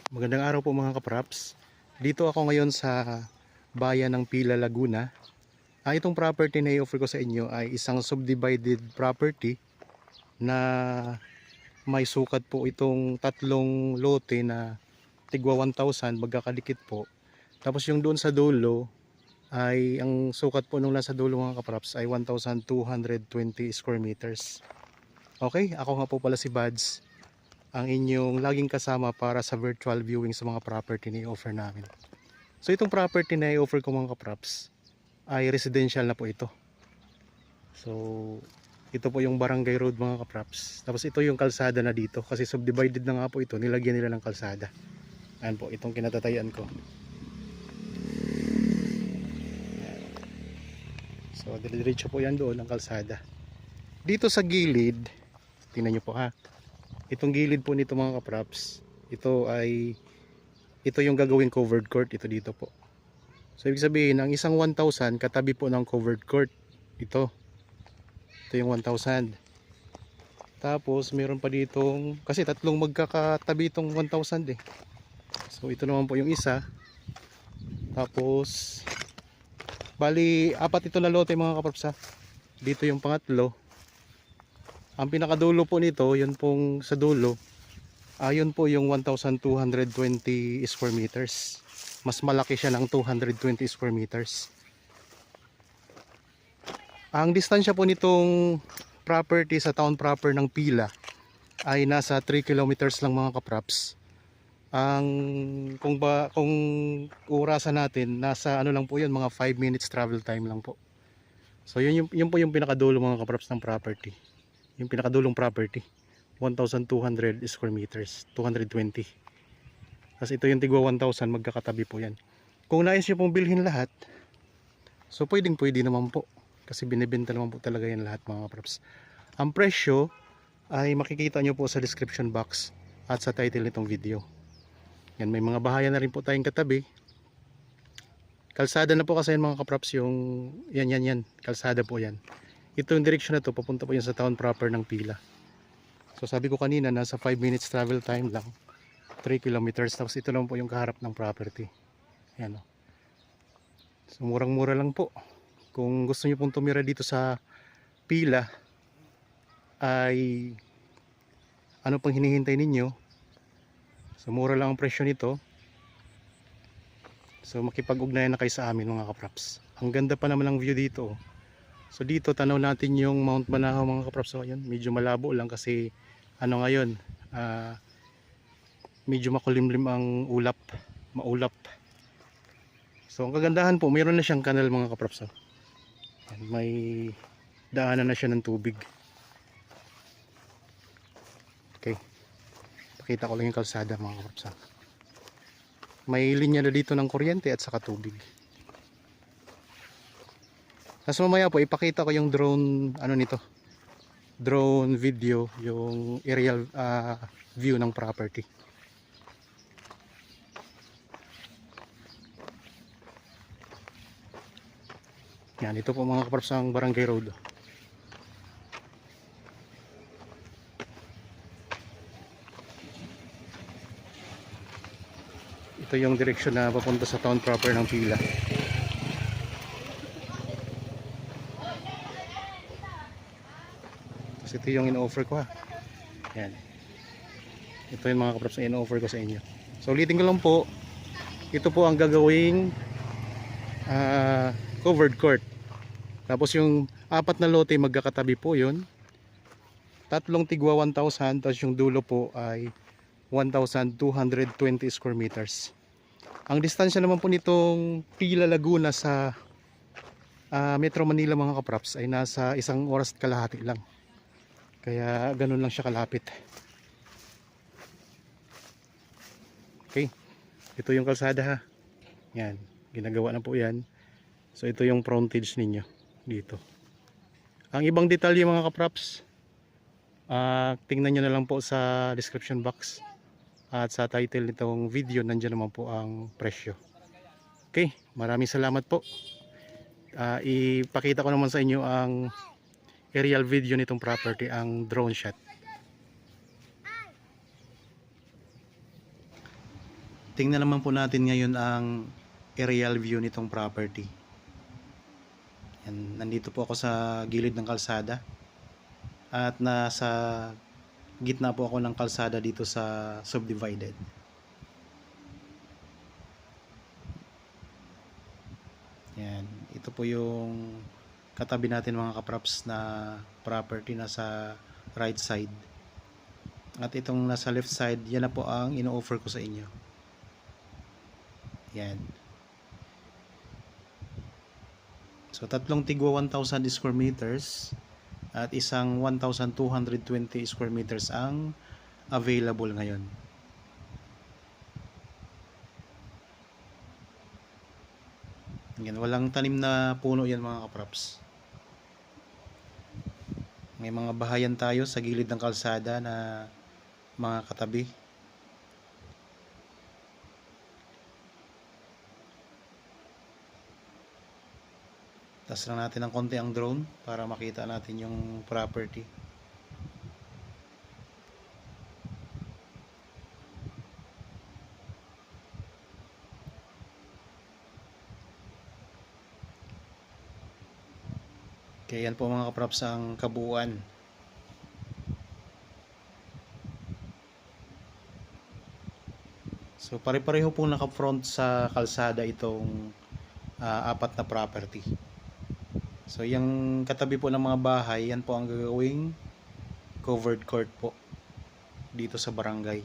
Magandang araw po mga kapraps. Dito ako ngayon sa bayan ng Pila, Laguna. Itong property na i-offer ko sa inyo ay isang subdivided property na may sukat po itong tatlong lote na tigwa 1,000 magkakadikit po. Tapos yung doon sa dulo ay ang sukat po nung nasa dulo mga kapraps ay 1,220 square meters. Okay, ako nga po pala si Bads, ang inyong laging kasama para sa virtual viewing sa mga property na i-offer namin. So itong property na i-offer ko mga kapraps ay residential na po ito. So ito po yung Barangay Road mga kapraps. Tapos ito yung kalsada na dito kasi subdivided na nga po ito, nilagyan nila ng kalsada. Ayan po, itong kinatatayuan ko. Ayan. So diretso po yan doon ang kalsada. Dito sa gilid, tingnan nyo po ha. Itong gilid po nito mga kapraps, ito yung gagawing covered court, ito dito po. So ibig sabihin, ang isang 1,000 katabi po ng covered court. Ito yung 1,000. Tapos meron pa ditong, kasi tatlong magkakatabi itong 1,000 eh. So ito naman po yung isa. Tapos bali, apat ito na lote mga kapraps ha. Dito yung pangatlo. Ang pinakadulo po nito, yun pong sa dulo, yun po yung 1,220 square meters. Mas malaki siya ng 220 square meters. Ang distansya po nitong property sa town proper ng Pila ay nasa 3 kilometers lang mga kapraps. Kung orasan natin, nasa ano lang po yun, mga 5 minutes travel time lang po. So yun po yung pinakadulo mga kapraps ng property. Yung pinakadulong property, 1,200 square meters, 220. Tapos ito yung tigwa 1,000, magkakatabi po yan. Kung nais nyo pong bilhin lahat, so pwede naman po. Kasi binibenta naman po talaga yan lahat mga kapraps. Ang presyo ay makikita nyo po sa description box at sa title nitong video. Yan, may mga bahayan na rin po tayong katabi. Kalsada na po kasi yan mga kapraps, yung yan, kalsada po yan. Ito yung direction na to, papunta po yan sa town proper ng Pila. So sabi ko kanina, nasa 5 minutes travel time lang, 3 kilometers. Tapos ito naman po yung kaharap ng property. Ayan o. So murang mura lang po. Kung gusto nyo pong tumira dito sa Pila, ay ano pang hinihintay ninyo? So mura lang ang presyo nito. So makipag-ugnayan na kayo sa amin mga kapraps. Ang ganda pa naman ng view dito. So dito tanaw natin yung Mount Banahaw mga kapraps. So ayun, medyo malabo lang kasi ano ngayon, medyo makulimlim ang ulap, maulap. So ang kagandahan po, mayroon na siyang kanal mga kapraps. So, may daanan na siya ng tubig. Okay, pakita ko lang yung kalsada mga kapraps. May linya na dito ng kuryente at saka tubig. Tapos mamaya po ipakita ko yung drone drone video, yung aerial view ng property. Yan, ito po mga kapraps ang Barangay Road. Ito yung direksyon na papunta sa town proper ng Pila. Ito yung in-offer ko ha. Yan. Ito yung mga kapraps na in-offer ko sa inyo. So ulitin ko lang po, ito po ang gagawing covered court. Tapos yung apat na lote magkakatabi po yun. Tatlong tigwa 1,000, tapos yung dulo po ay 1,220 square meters. Ang distansya naman po nitong Pila, Laguna sa Metro Manila mga kapraps ay nasa 1 oras at kalahati lang. Kaya ganun lang siya kalapit. Okay, ito yung kalsada ha. Yan, ginagawa na po yan. So ito yung frontage ninyo dito. Ang ibang detalye mga kapraps, tingnan nyo na lang po sa description box at sa title nitong video, nandiyan naman po ang presyo. Okay, maraming salamat po. Ipakita ko naman sa inyo ang aerial video nitong property, ang drone shot. Tingnan naman po natin ngayon ang aerial view nitong property. Yan, nandito po ako sa gilid ng kalsada at nasa gitna po ako ng kalsada dito sa subdivided. Yan, ito po yung katabi natin mga kaprops na property na sa right side. At itong nasa left side, yan na po ang ino-offer ko sa inyo. Yan. So tatlong tigwa 1,000 square meters at isang 1,220 square meters ang available ngayon. Yan, walang tanim na puno yan mga kaprops. May mga bahayan tayo sa gilid ng kalsada na mga katabi. Taas lang natin ng konti ang drone para makita natin yung property. Kaya yan po mga kaprops ang kabuuan. So pare-pareho pong naka-front sa kalsada itong apat na property. So yung katabi po ng mga bahay, yan po ang gagawing covered court po dito sa barangay.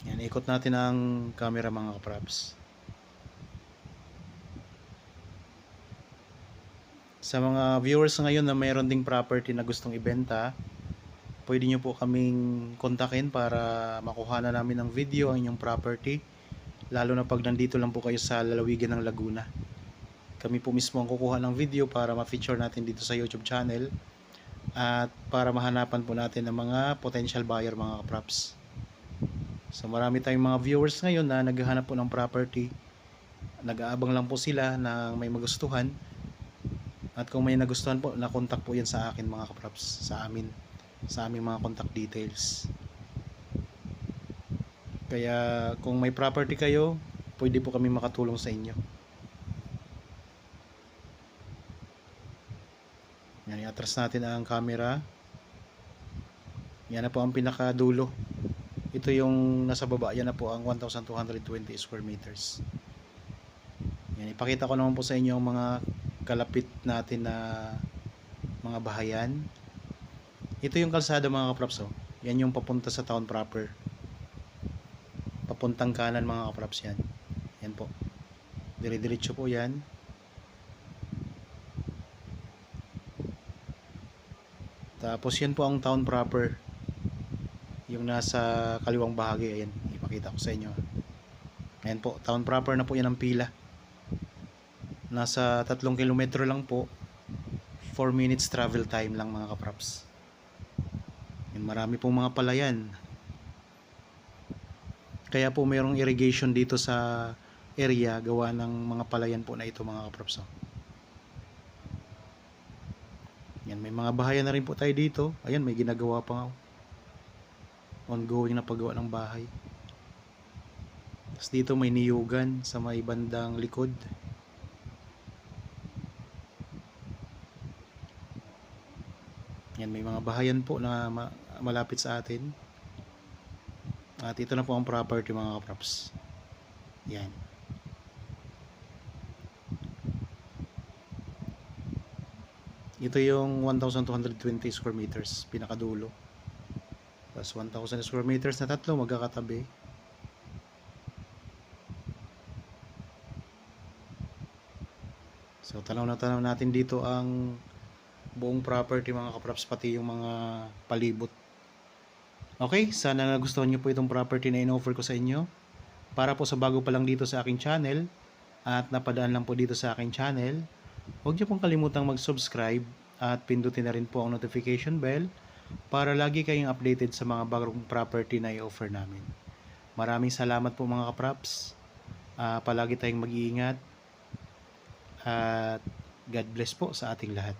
Yan, ikot natin ang camera mga kaprops. Sa mga viewers ngayon na mayroon ding property na gustong ibenta, pwede nyo po kaming kontakin para makuha na namin ng video ang inyong property, lalo na pag nandito lang po kayo sa lalawigan ng Laguna. Kami po mismo ang kukuha ng video para ma-feature natin dito sa YouTube channel at para mahanapan po natin ng mga potential buyer mga kaprops. So marami tayong mga viewers ngayon na naghahanap po ng property, nag-aabang lang po sila na may magustuhan. At kung may nagustuhan po, na-contact po yan sa akin mga kaprops, sa aming mga contact details. Kaya kung may property kayo, pwede po kami makatulong sa inyo. Yan, i-atras natin ang camera. Yan na po ang pinakadulo. Ito yung nasa baba, yan na po ang 1,220 square meters. Yan, ipakita ko naman po sa inyo ang mga kalapit natin na mga bahayan. Ito yung kalsada mga kaprops. Oh. Yan yung papunta sa town proper. Papuntang kanan mga kaprops yan. Yan po. Dire-diretso po yan. Tapos yan po ang town proper. Yung nasa kaliwang bahagi. Ayan, ipakita ko sa inyo. Ayan po, town proper na po yan ang pila. Nasa 3 kilometro lang po. 4 minutes travel time lang mga kaprops. Yan, marami pong mga palayan. Kaya po mayroong irrigation dito sa area gawa ng mga palayan po na ito mga kaprops. Yan, may mga bahayan na rin po tayo dito. Ayan, may ginagawa pa nga. Ongoing na paggawa ng bahay. Tapos dito may niyugan sa may bandang likod. Yan, may mga bahayan po na malapit sa atin. At ito na po ang property mga kaprops. Yan. Ito yung 1,220 square meters, pinakadulo. Tapos 1,000 square meters na tatlo magkakatabi. So tanaw na tanaw natin dito ang buong property mga kaprops, pati yung mga palibot. Okay, sana nagustuhan nyo po itong property na in-offer ko sa inyo. Para po sa bago pa lang dito sa aking channel at napadaan lang po dito sa aking channel, huwag nyo pong kalimutang mag-subscribe at pindutin na rin po ang notification bell para lagi kayong updated sa mga bagong property na i-offer namin. Maraming salamat po mga kaprops. Palagi tayong mag-iingat at God bless po sa ating lahat.